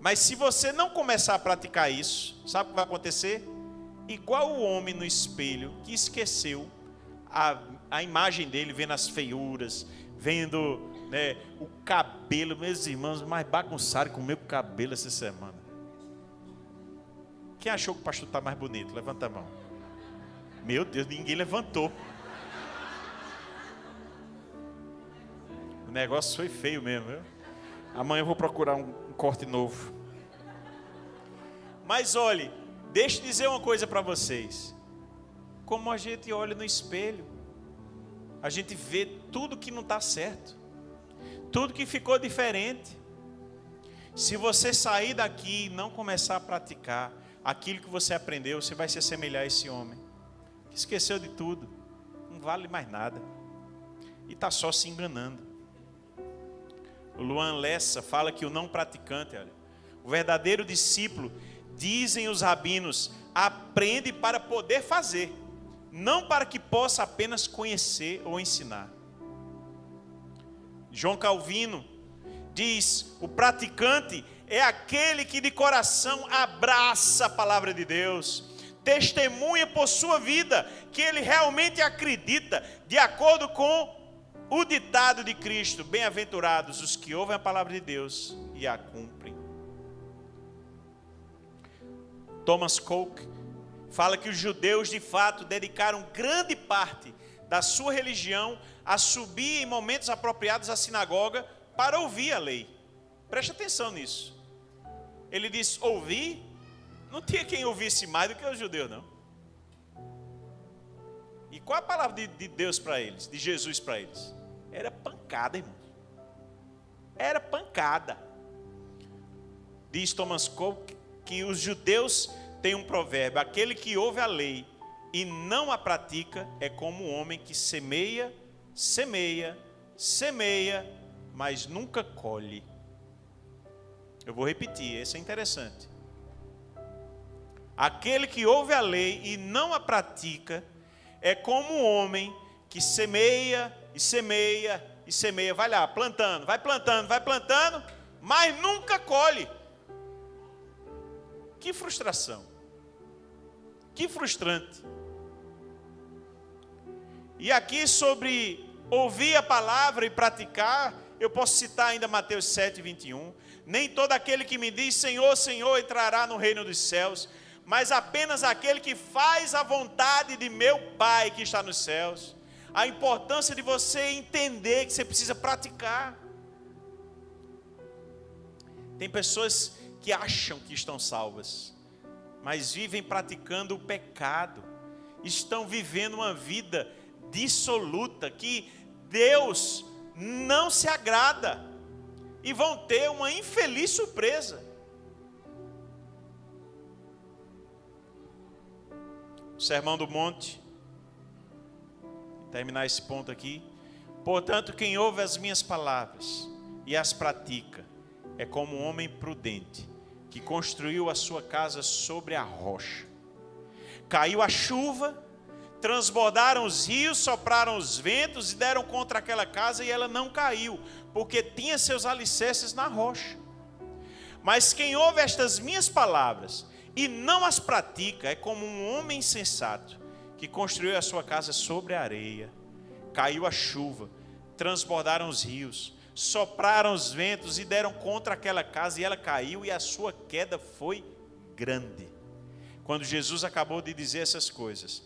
Speaker 1: mas se você não começar a praticar isso, sabe o que vai acontecer? Igual o homem no espelho que esqueceu a imagem dele, vendo as feiuras, vendo, né, o cabelo. Meus irmãos, mais bagunçaram com o meu cabelo essa semana. Quem achou que o pastor está mais bonito? Levanta a mão. Meu Deus, ninguém levantou. O negócio foi feio mesmo, viu? Amanhã eu vou procurar um corte novo. Mas olhe, deixa eu dizer uma coisa para vocês. Como a gente olha no espelho, a gente vê tudo que não está certo, tudo que ficou diferente. Se você sair daqui e não começar a praticar aquilo que você aprendeu, você vai se assemelhar a esse homem que esqueceu de tudo, não vale mais nada e está só se enganando. O Luan Lessa fala que o não praticante, olha, o verdadeiro discípulo, dizem os rabinos, aprende para poder fazer, não para que possa apenas conhecer ou ensinar. João Calvino diz, o praticante é aquele que de coração abraça a palavra de Deus, testemunha por sua vida que ele realmente acredita, de acordo com o ditado de Cristo, bem-aventurados os que ouvem a palavra de Deus e a cumprem. Thomas Coke fala que os judeus de fato dedicaram grande parte da sua religião a subir em momentos apropriados à sinagoga para ouvir a lei. Preste atenção nisso. Ele diz, ouvir, não tinha quem ouvisse mais do que os judeus, não. E qual a palavra de Deus para eles, de Jesus para eles? Era pancada, irmão. Era pancada. Diz Thomas Coke que os judeus têm um provérbio, aquele que ouve a lei e não a pratica é como um homem que semeia, mas nunca colhe. Eu vou repetir, esse é interessante. Aquele que ouve a lei e não a pratica é como um homem que semeia, vai lá, plantando, mas nunca colhe. Que frustração. Que frustrante. E aqui sobre ouvir a palavra e praticar, eu posso citar ainda Mateus 7:21. Nem todo aquele que me diz Senhor, Senhor entrará no reino dos céus, mas apenas aquele que faz a vontade de meu Pai que está nos céus. A importância de você entender que você precisa praticar. Tem pessoas que acham que estão salvas, mas vivem praticando o pecado, estão vivendo uma vida dissoluta, que Deus não se agrada, e vão ter uma infeliz surpresa. O Sermão do Monte, terminar esse ponto aqui. Portanto, quem ouve as minhas palavras e as pratica, é como um homem prudente, que construiu a sua casa sobre a rocha. Caiu a chuva, Transbordaram os rios, sopraram os ventos e deram contra aquela casa e ela não caiu, porque tinha seus alicerces na rocha. Mas quem ouve estas minhas palavras e não as pratica é como um homem insensato que construiu a sua casa sobre a areia. Caiu a chuva, transbordaram os rios, sopraram os ventos e deram contra aquela casa e ela caiu e a sua queda foi grande. Quando Jesus acabou de dizer essas coisas,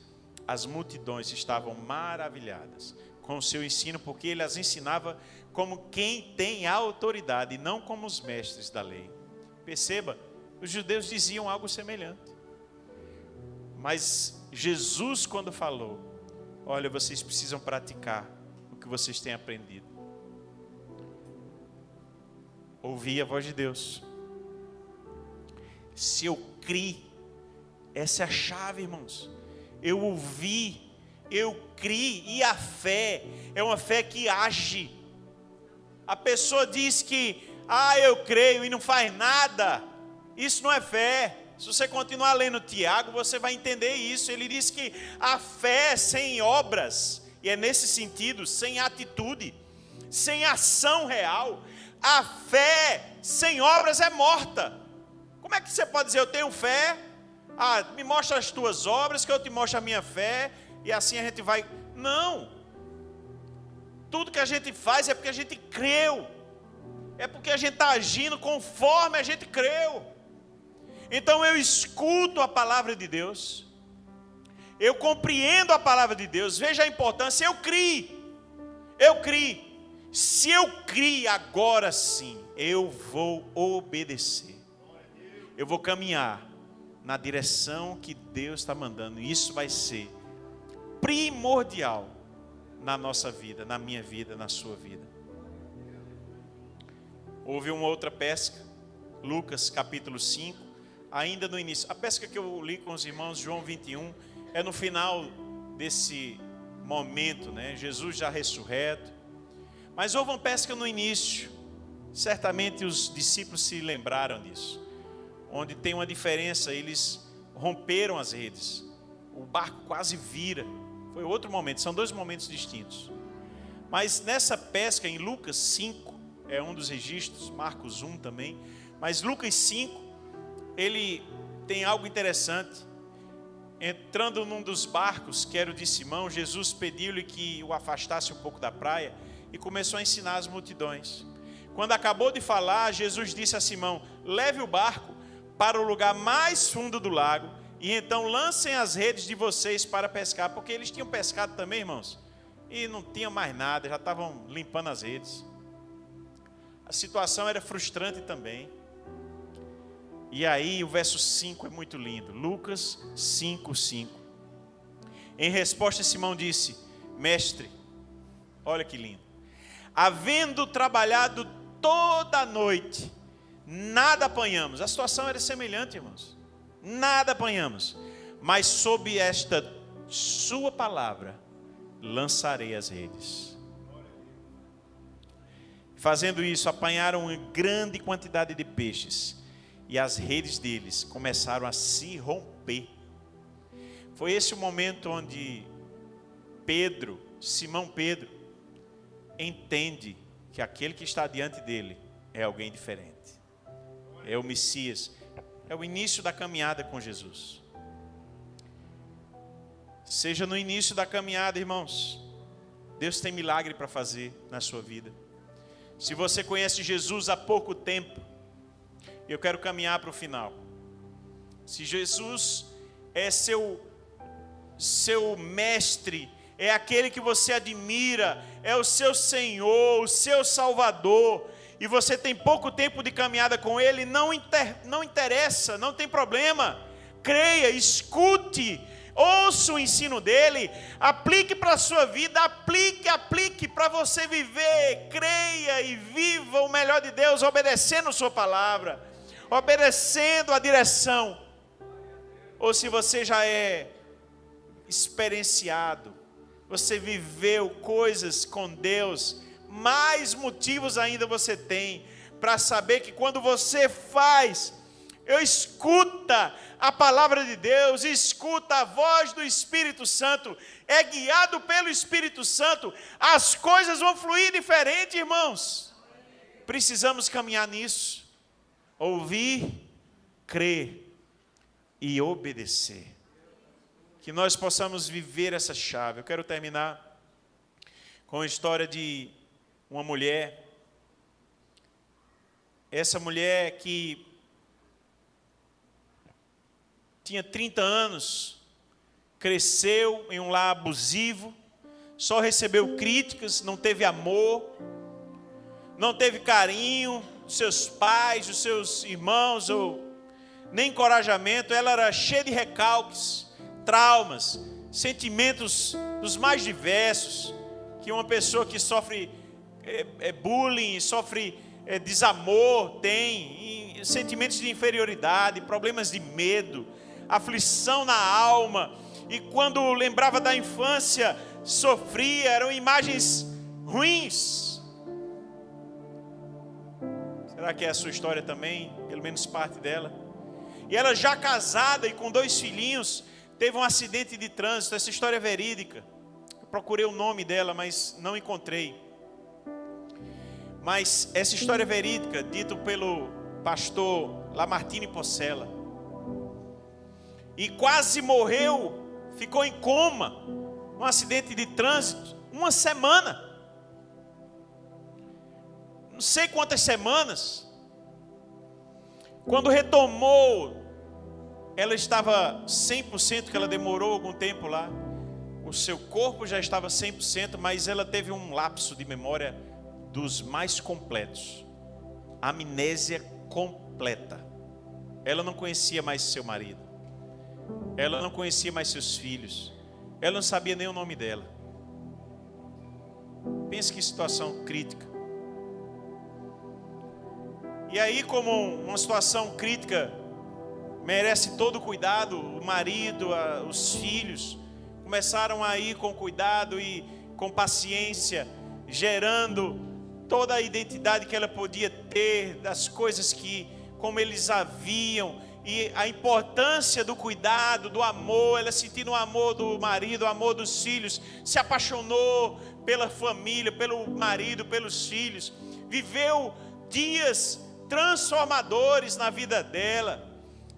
Speaker 1: as multidões estavam maravilhadas com o seu ensino, porque ele as ensinava como quem tem autoridade e não como os mestres da lei. Perceba, os judeus diziam algo semelhante. Mas Jesus, quando falou, olha, vocês precisam praticar o que vocês têm aprendido. Ouvi a voz de Deus. Se eu criei, essa é a chave, irmãos. Eu ouvi, eu criei, e a fé é uma fé que age. A pessoa diz que, eu creio e não faz nada. Isso não é fé. Se você continuar lendo Tiago, você vai entender isso. Ele diz que a fé sem obras, e é nesse sentido, sem atitude, sem ação real, a fé sem obras é morta. Como é que você pode dizer, eu tenho fé? Me mostra as tuas obras, que eu te mostro a minha fé, e assim a gente vai. Não. Tudo que a gente faz é porque a gente creu. É porque a gente está agindo conforme a gente creu. Então eu escuto a palavra de Deus, eu compreendo a palavra de Deus, veja a importância, eu criei. Se eu criei, agora sim, eu vou obedecer, eu vou caminhar na direção que Deus está mandando, e isso vai ser primordial na nossa vida, na minha vida, na sua vida. Houve uma outra pesca, Lucas capítulo 5, ainda no início, a pesca que eu li com os irmãos, João 21, é no final desse momento, né? Jesus já ressurreto, mas houve uma pesca no início, certamente os discípulos se lembraram disso, onde tem uma diferença, eles romperam as redes, o barco quase vira, foi outro momento, são dois momentos distintos, mas nessa pesca em Lucas 5, é um dos registros, Marcos 1 também, mas Lucas 5, ele tem algo interessante. Entrando num dos barcos, que era o de Simão, Jesus pediu-lhe que o afastasse um pouco da praia e começou a ensinar as multidões. Quando acabou de falar, Jesus disse a Simão, leve o barco para o lugar mais fundo do lago e então lancem as redes de vocês para pescar, porque eles tinham pescado também, irmãos, e não tinham mais nada, já estavam limpando as redes. A situação era frustrante também. E aí o verso 5 é muito lindo. Lucas 5:5. Em resposta, Simão disse, mestre, olha que lindo. Havendo trabalhado toda a noite, nada apanhamos. A situação era semelhante, irmãos. Nada apanhamos. Mas sob esta sua palavra, lançarei as redes. Fazendo isso, apanharam uma grande quantidade de peixes. E as redes deles começaram a se romper. Foi esse o momento onde Simão Pedro, entende que aquele que está diante dele é alguém diferente. É o Messias. É o início da caminhada com Jesus. Seja no início da caminhada, irmãos, Deus tem milagre para fazer na sua vida. Se você conhece Jesus há pouco tempo, eu quero caminhar para o final. Se Jesus é seu mestre, é aquele que você admira, é o seu Senhor, o seu Salvador, e você tem pouco tempo de caminhada com Ele, não interessa, não tem problema. Creia, escute, ouça o ensino dEle, aplique para a sua vida, aplique para você viver. Creia e viva o melhor de Deus, obedecendo sua palavra, obedecendo a direção. Ou se você já é experienciado, você viveu coisas com Deus, mais motivos ainda você tem para saber que quando você faz escuta a palavra de Deus, escuta a voz do Espírito Santo, é guiado pelo Espírito Santo, as coisas vão fluir diferente, irmãos. Precisamos caminhar nisso, ouvir, crer e obedecer. Que nós possamos viver essa chave. Eu quero terminar com a história de uma mulher. Essa mulher que tinha 30 anos, cresceu em um lar abusivo, só recebeu críticas, não teve amor, não teve carinho dos seus pais, dos seus irmãos, ou nem encorajamento. Ela era cheia de recalques, traumas, sentimentos dos mais diversos, que uma pessoa que sofre bullying, sofre desamor, tem, e sentimentos de inferioridade, problemas de medo, aflição na alma, e quando lembrava da infância, sofria, eram imagens ruins. Será que é a sua história também? Pelo menos parte dela. E ela já casada e com 2 filhinhos, teve um acidente de trânsito. Essa história é verídica. Eu procurei o nome dela, mas não encontrei. Mas essa história é verídica, dito pelo pastor Lamartine Possela. E quase morreu, ficou em coma, um acidente de trânsito, 1 semana. Não sei quantas semanas. Quando retomou, ela estava 100%, que ela demorou algum tempo lá. O seu corpo já estava 100%, mas ela teve um lapso de memória dos mais completos. Amnésia completa. Ela não conhecia mais seu marido. Ela não conhecia mais seus filhos. Ela não sabia nem o nome dela. Pense que situação crítica. E aí, como uma situação crítica merece todo o cuidado, o marido, os filhos começaram a ir com cuidado e com paciência, gerando toda a identidade que ela podia ter, das coisas que, como eles haviam, e a importância do cuidado, do amor. Ela sentindo o amor do marido, o amor dos filhos, se apaixonou pela família, pelo marido, pelos filhos, viveu dias transformadores na vida dela,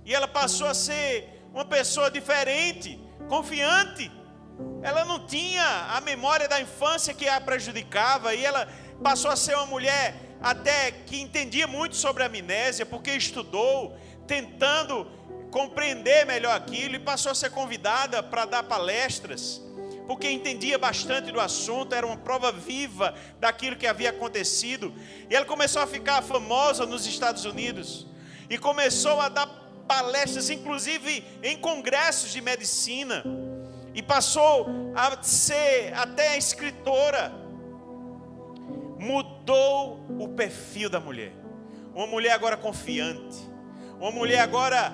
Speaker 1: e ela passou a ser uma pessoa diferente, confiante. Ela não tinha a memória da infância que a prejudicava, e ela passou a ser uma mulher até que entendia muito sobre a amnésia, porque estudou, tentando compreender melhor aquilo, e passou a ser convidada para dar palestras, porque entendia bastante do assunto, era uma prova viva daquilo que havia acontecido. E ela começou a ficar famosa nos Estados Unidos, e começou a dar palestras, inclusive em congressos de medicina, e passou a ser até escritora. Mudou o perfil da mulher, uma mulher agora confiante, uma mulher agora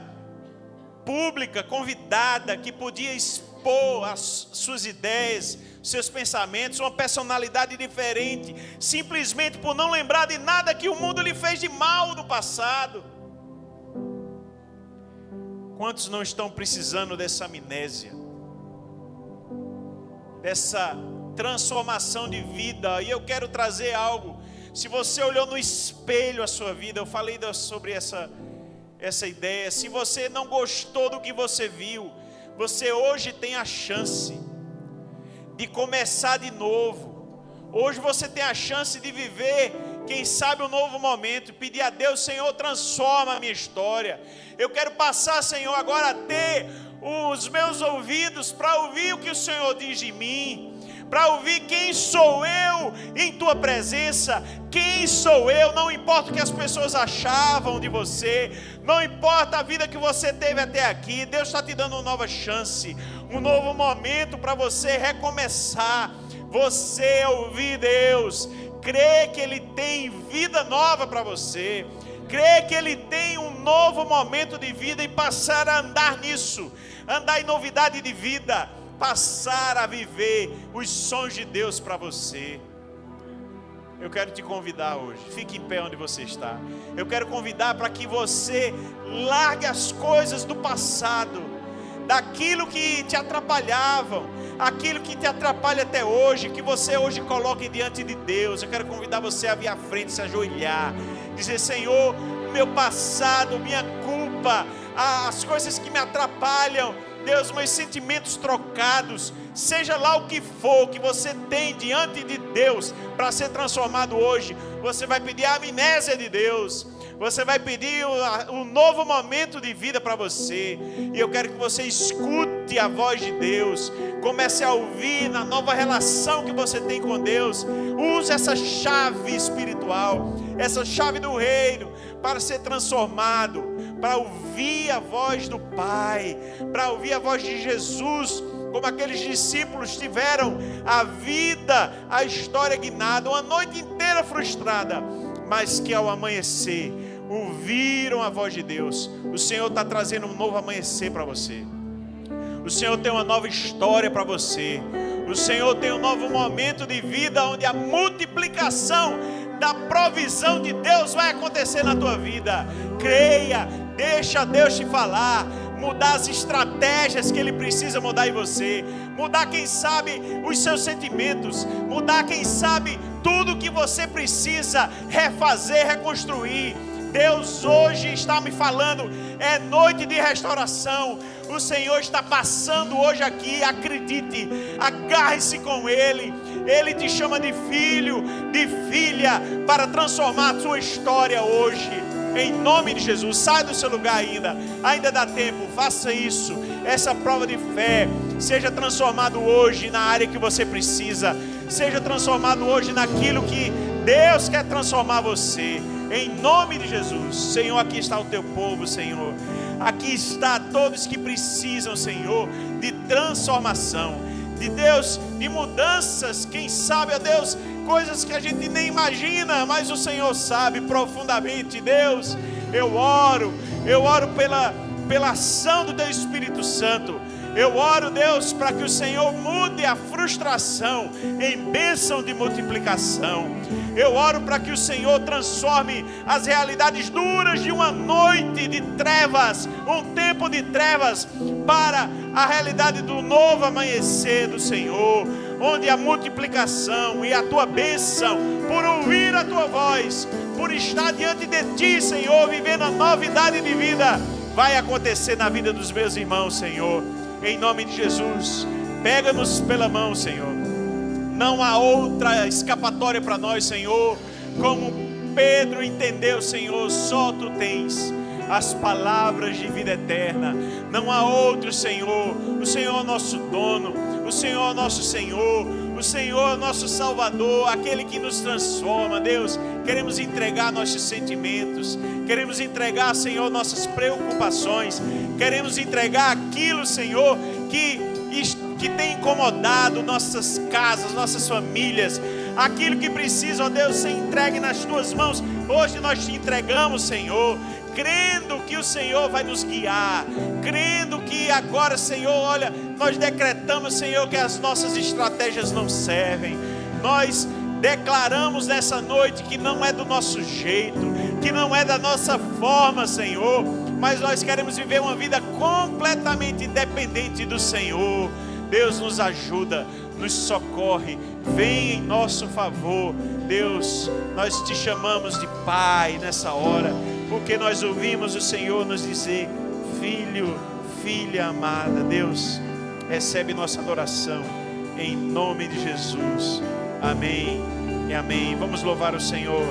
Speaker 1: pública, convidada, que podia expor as suas ideias, seus pensamentos, uma personalidade diferente, simplesmente por não lembrar de nada que o mundo lhe fez de mal no passado. Quantos não estão precisando dessa amnésia, dessa transformação de vida? E eu quero trazer algo. Se você olhou no espelho a sua vida, eu falei sobre essa ideia. Se você não gostou do que você viu, você hoje tem a chance de começar de novo. Hoje você tem a chance de viver, quem sabe, um novo momento. Pedir a Deus: Senhor, transforma a minha história. Eu quero passar, Senhor, agora a ter os meus ouvidos para ouvir o que o Senhor diz de mim, para ouvir quem sou eu em tua presença. Quem sou eu? Não importa o que as pessoas achavam de você, não importa a vida que você teve até aqui. Deus está te dando uma nova chance, um novo momento para você recomeçar. Você ouvir Deus, crer que Ele tem vida nova para você, crer que Ele tem um novo momento de vida, e passar a andar nisso, andar em novidade de vida, passar a viver os sonhos de Deus para você. Eu quero te convidar hoje, fique em pé onde você está. Eu quero convidar para que você largue as coisas do passado, daquilo que te atrapalhavam, aquilo que te atrapalha até hoje, que você hoje coloque diante de Deus. Eu quero convidar você a vir à frente, se ajoelhar, dizer: Senhor, meu passado, minha culpa, as coisas que me atrapalham, Deus, meus sentimentos trocados, seja lá o que for que você tem diante de Deus para ser transformado hoje, você vai pedir a amnésia de Deus, você vai pedir um novo momento de vida para você. E eu quero que você escute a voz de Deus, comece a ouvir na nova relação que você tem com Deus. Use essa chave espiritual, essa chave do reino, para ser transformado, para ouvir a voz do Pai, para ouvir a voz de Jesus, como aqueles discípulos tiveram a vida, a história guinada, uma noite inteira frustrada, mas que ao amanhecer ouviram a voz de Deus. O Senhor está trazendo um novo amanhecer para você. O Senhor tem uma nova história para você. O Senhor tem um novo momento de vida, onde a multiplicação da provisão de Deus vai acontecer na tua vida. Creia, deixa Deus te falar, mudar as estratégias que Ele precisa mudar em você, mudar, quem sabe, os seus sentimentos, mudar, quem sabe, tudo que você precisa refazer, reconstruir. Deus hoje está me falando, é noite de restauração. O Senhor está passando hoje aqui, acredite, agarre-se com Ele. Ele te chama de filho, de filha, para transformar a sua história hoje. Em nome de Jesus, sai do seu lugar ainda dá tempo, faça isso, essa prova de fé, seja transformado hoje na área que você precisa, seja transformado hoje naquilo que Deus quer transformar você, em nome de Jesus. Senhor, aqui está o teu povo, Senhor, aqui está todos que precisam, Senhor, de transformação, de Deus, de mudanças, quem sabe, ó Deus, coisas que a gente nem imagina, mas o Senhor sabe profundamente. Deus, eu oro pela ação do Teu Espírito Santo. Eu oro, Deus, para que o Senhor mude a frustração em bênção de multiplicação. Eu oro para que o Senhor transforme as realidades duras de uma noite de trevas, um tempo de trevas, para a realidade do novo amanhecer do Senhor, onde a multiplicação e a Tua bênção, por ouvir a Tua voz, por estar diante de Ti, Senhor, vivendo a novidade de vida, vai acontecer na vida dos meus irmãos, Senhor. Em nome de Jesus, pega-nos pela mão, Senhor. Não há outra escapatória para nós, Senhor. Como Pedro entendeu, Senhor, só Tu tens as palavras de vida eterna. Não há outro, Senhor. O Senhor é o nosso dono, o Senhor é o nosso Senhor, o Senhor é o nosso Salvador, aquele que nos transforma. Deus, queremos entregar nossos sentimentos, queremos entregar, Senhor, nossas preocupações, queremos entregar aquilo, Senhor, que tem incomodado nossas casas, nossas famílias, aquilo que precisa, ó Deus, ser entregue nas Tuas mãos. Hoje nós Te entregamos, Senhor, crendo que o Senhor vai nos guiar, crendo que agora, Senhor, olha, nós decretamos, Senhor, que as nossas estratégias não servem. Nós declaramos nessa noite que não é do nosso jeito, que não é da nossa forma, Senhor, mas nós queremos viver uma vida completamente independente do Senhor. Deus, nos ajuda, nos socorre, vem em nosso favor. Deus, nós Te chamamos de Pai nessa hora, porque nós ouvimos o Senhor nos dizer: filho, filha amada. Deus, recebe nossa adoração, em nome de Jesus. Amém e amém. Vamos louvar o Senhor.